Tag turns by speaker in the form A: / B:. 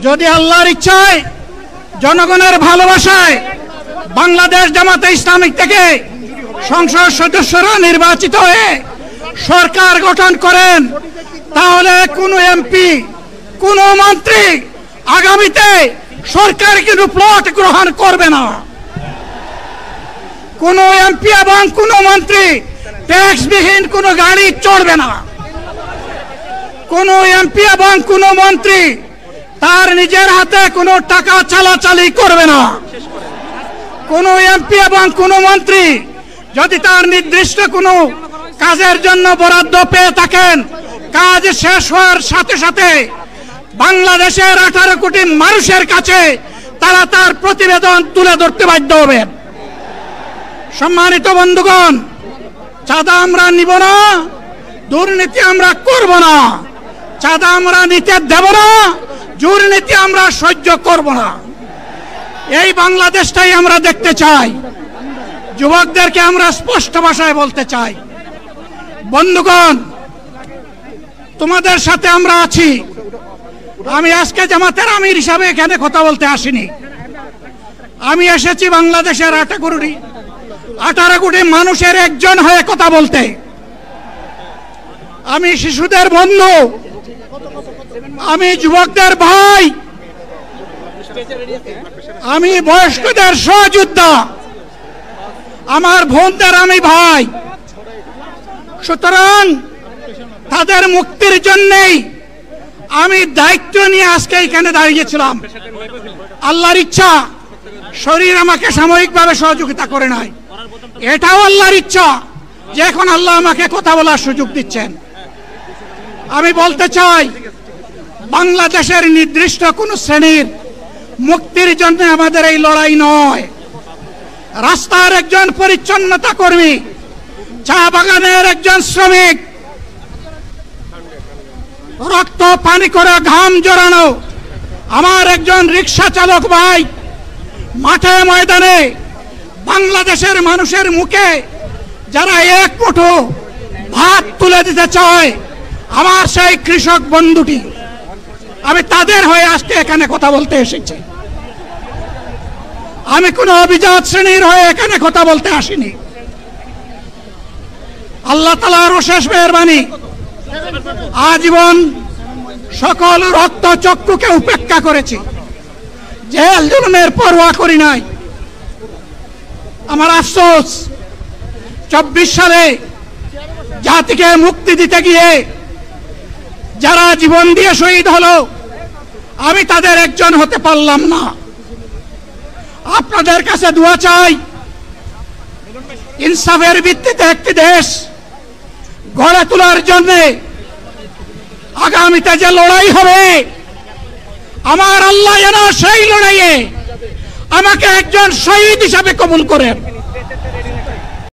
A: যদি আল্লাহর ইচ্ছায় জনগণের ভালোবাসায় বাংলাদেশ জামাতে ইসলামী থেকে সংসদ সদস্যরা নির্বাচিত হয়ে সরকার গঠন করেন, তাহলে কোনো এমপি, কোনো মন্ত্রী আগামীতে সরকার কিন্তু প্লট গ্রহণ করবে না। কোনো এমপি এবং কোনো মন্ত্রী ট্যাক্সবিহীন কোনো গাড়ি চড়বে না। কোনো এমপি এবং কোনো মন্ত্রী তার নিজের হাতে কোনো টাকা চালাচালি করবে না। কোনো এমপি এবং কোনো মন্ত্রী যদি তার নির্দিষ্ট কোনো কাজের জন্য বরাদ্দ পেয়ে থাকেন, কাজ শেষ হওয়ার সাথে সাথে বাংলাদেশের 18 কোটি মানুষের কাছে তারা তার প্রতিবেদন তুলে ধরতে বাধ্য হবে। সম্মানিত বন্ধুগণ, চাঁদা আমরা নিব না, দুর্নীতি আমরা করব না। চাঁদা আমরা নিতে দেব না, দুর্নীতি আমরা সহ্য করব না। এই বাংলাদেশটাই আমরা দেখতে চাই। যুবকদেরকে আমরা স্পষ্ট ভাষায় বলতে চাই, বন্ধুগণ, তোমাদের সাথে আমরা আছি। আমি আজকে জামাতের আমির হিসাবে এখানে কথা বলতে আসিনি। আমি এসেছি বাংলাদেশের 18 কোটি মানুষের একজন হয়ে কথা বলতে। আমি শিশুদের বন্ধু, আমি যুবকদের ভাই, আমি বয়স্কদের সহযোদ্ধা, আমার বোনদের আমি ভাই। সুতরাং তাদের মুক্তির জন্যই আমি দায়িত্ব নিয়ে আজকে এখানে দাঁড়িয়েছিলাম। আল্লাহর ইচ্ছা শরীর আমাকে সাময়িকভাবে সহযোগিতা করে নাই, এটাও আল্লাহর ইচ্ছা যে এখন আল্লাহ আমাকে কথা বলার সুযোগ দিচ্ছেন। আমি বলতে চাই, বাংলাদেশের নির্দিষ্ট কোন শ্রেণীর মুক্তির জন্য আমাদের এই লড়াই নয়। রাস্তার একজন পরিচ্ছন্নতা কর্মী, চা বাগানের একজন শ্রমিক, রক্ত পানি করে ঘাম জড়ানো আমার একজন রিক্সা চালক ভাই মাঠে ময়দানে বাংলাদেশের মানুষের মুখে যারা এক মুঠো ভাত তুলে দিতে চায়, আমার সেই কৃষক বন্ধুটি, আমি তাদের হয়ে আজকে এখানে কথা বলতে এসেছি। আমি কোনো অভিজাত শ্রেণীর হয়ে এখানে কথা বলতে আসিনি। আল্লাহ তাআলার অশেষ মেহেরবানি, আজীবন সকল রক্ত চক্ষুকে উপেক্ষা করেছি, জেল জুলুমের পরোয়া করি নাই। আমার আফসোস, 24 সালে জাতিকে মুক্তি দিতে গিয়ে যারা জীবন দিয়ে শহীদ হলো, আমি তাদের একজন হতে পারলাম না। আপনাদের কাছে দোয়া চাই, ইনসাফের ভিত্তিতে একটি দেশ গড়ে তোলার জন্য আগামীতে যে লড়াই হবে, আমার আল্লাহ যেন সেই লড়াইয়ে আমাকে একজন শহীদ হিসাবে কবুল করেন।